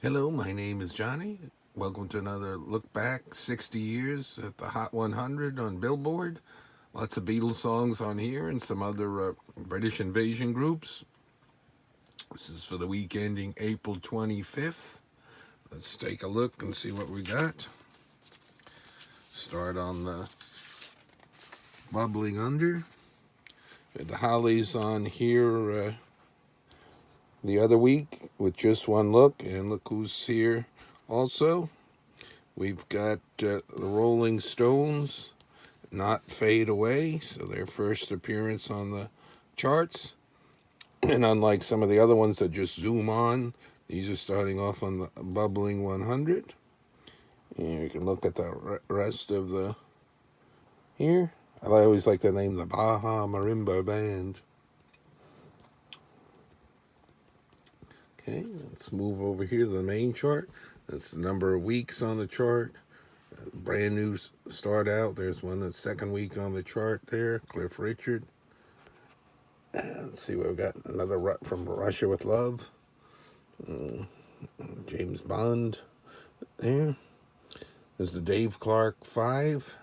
Hello, my name is Johnny. Welcome to another look back 60 years at the Hot 100 on Billboard. Lots of Beatles songs on here and some other British invasion groups. This is for the week ending April 25th. Let's take a look and see what we got. Start on the bubbling under. The Hollies on here the other week with just one look, and look who's here also. We've got the Rolling Stones, Not Fade Away, so their first appearance on the charts. And unlike some of the other ones that just zoom on, these are starting off on the bubbling 100. And you can look at the rest of the here. I always like to name the Baja Marimba Band. Okay, let's move over here to the main chart. That's the number of weeks on the chart. Brand new start out. There's one that's second week on the chart there. Cliff Richard. Let's see what we've got. Another from Russia with Love. James Bond there. There's the Dave Clark 5.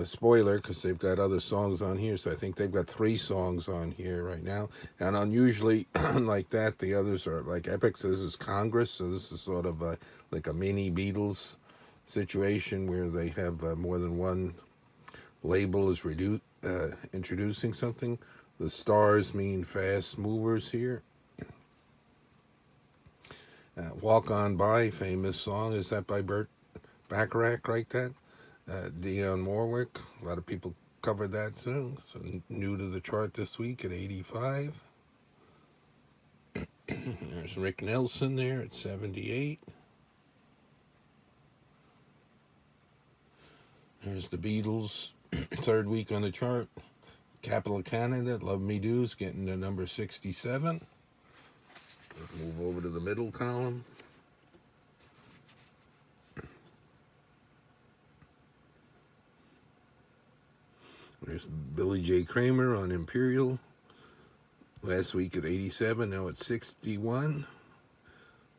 Spoiler, because they've got other songs on here, so I think they've got 3 songs on here right now. And unusually, like that, the others are like epic. So this is Congress, so this is sort of like a mini Beatles situation where they have more than one label is introducing something. The stars mean fast movers here. Walk On By, famous song. Is that by Burt Bacharach, right? That Dionne Warwick. A lot of people covered that too. So new to the chart this week at 85. There's Rick Nelson there at 78. There's the Beatles, third week on the chart. Capital of Canada, Love Me Do's getting to number 67. Let's move over to the middle column. There's Billy J. Kramer on Imperial. Last week at 87, now it's 61.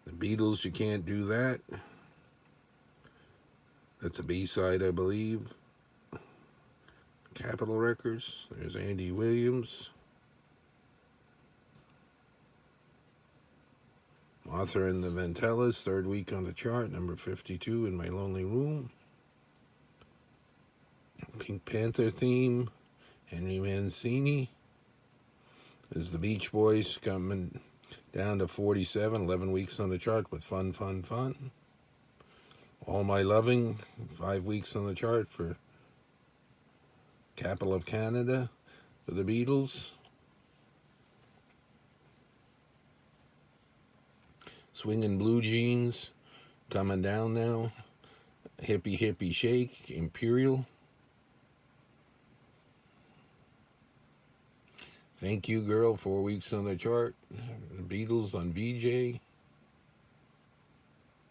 The Beatles, You Can't Do That. That's a B-side, I believe. Capitol Records. There's Andy Williams. Martha and the Vandellas, third week on the chart, number 52, In My Lonely Room. Pink Panther theme, Henry Mancini. There's the Beach Boys coming down to 47, 11 weeks on the chart with Fun, Fun, Fun. All My Loving, 5 weeks on the chart for Capital of Canada for the Beatles. Swingin' Blue Jeans coming down now. Hippie Hippie Shake, Imperial. Thank You Girl, 4 weeks on the chart. The Beatles on BJ.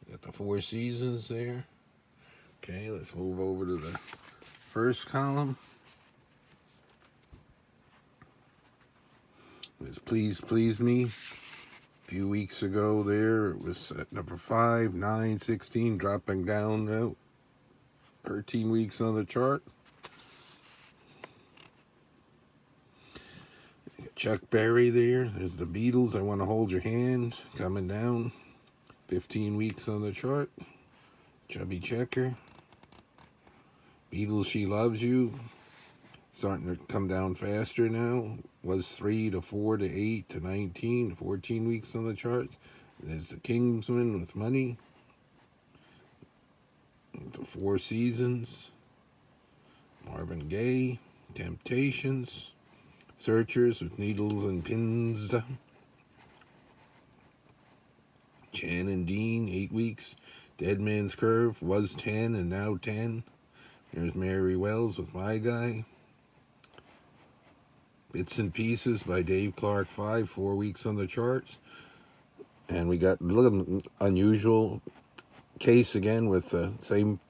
Got the 4 seasons there. Okay, let's move over to the first column. There's Please Please Me. A few weeks ago there, it was at number 5, 9, 16, dropping down now. 13 weeks on the chart. Chuck Berry there. There's the Beatles, I Want to Hold Your Hand, coming down. 15 weeks on the chart. Chubby Checker. Beatles, She Loves You. Starting to come down faster now. Was 3 to 4 to 8 to 19, 14 weeks on the charts. There's the Kingsmen with Money. The 4 Seasons. Marvin Gaye. Temptations. Searchers with Needles and Pins. Chan and Dean, 8 weeks. Dead Man's Curve was 10 and now 10. There's Mary Wells with My Guy. Bits and Pieces by Dave Clark 5, 4 weeks on the charts. And we got a little unusual case again with the same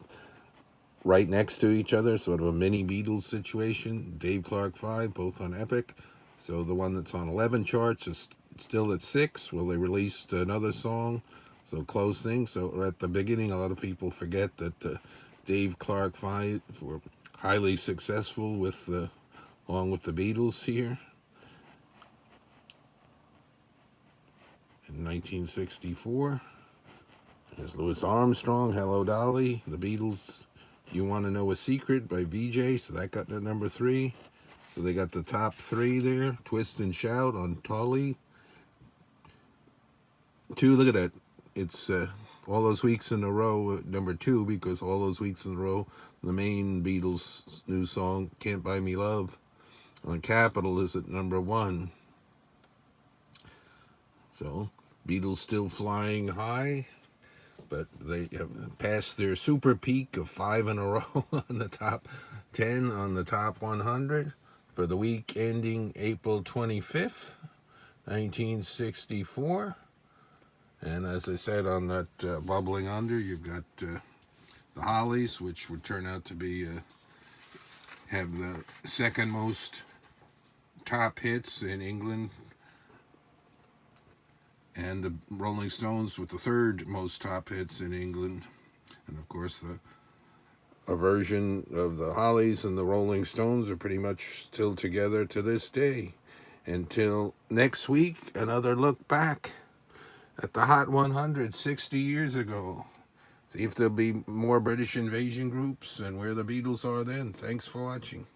right next to each other, sort of a mini Beatles situation. Dave Clark 5, both on Epic. So the one that's on 11 charts is still at 6. Well, they released another song, so close thing. So at the beginning, a lot of people forget that Dave Clark 5 were highly successful with along with the Beatles here in 1964. There's Louis Armstrong, Hello Dolly. The Beatles, You Want to Know a Secret by BJ, so that got to number 3. So they got the top 3 there. Twist and Shout on Tolly. 2, look at that. It's All Those Weeks in a Row, number 2, because All Those Weeks in a Row, the main Beatles new song, Can't Buy Me Love, on Capitol is at number 1. So, Beatles still flying high, but they have passed their super peak of 5 in a row on the top 10 on the top 100 for the week ending April 25th, 1964. And as I said on that Bubbling Under, you've got the Hollies, which would turn out to be have the second most top hits in England, and the Rolling Stones with the third most top hits in England. And of course, a version of the Hollies and the Rolling Stones are pretty much still together to this day. Until next week, another look back at the Hot 100 60 years ago. See if there'll be more British invasion groups and where the Beatles are then. Thanks for watching.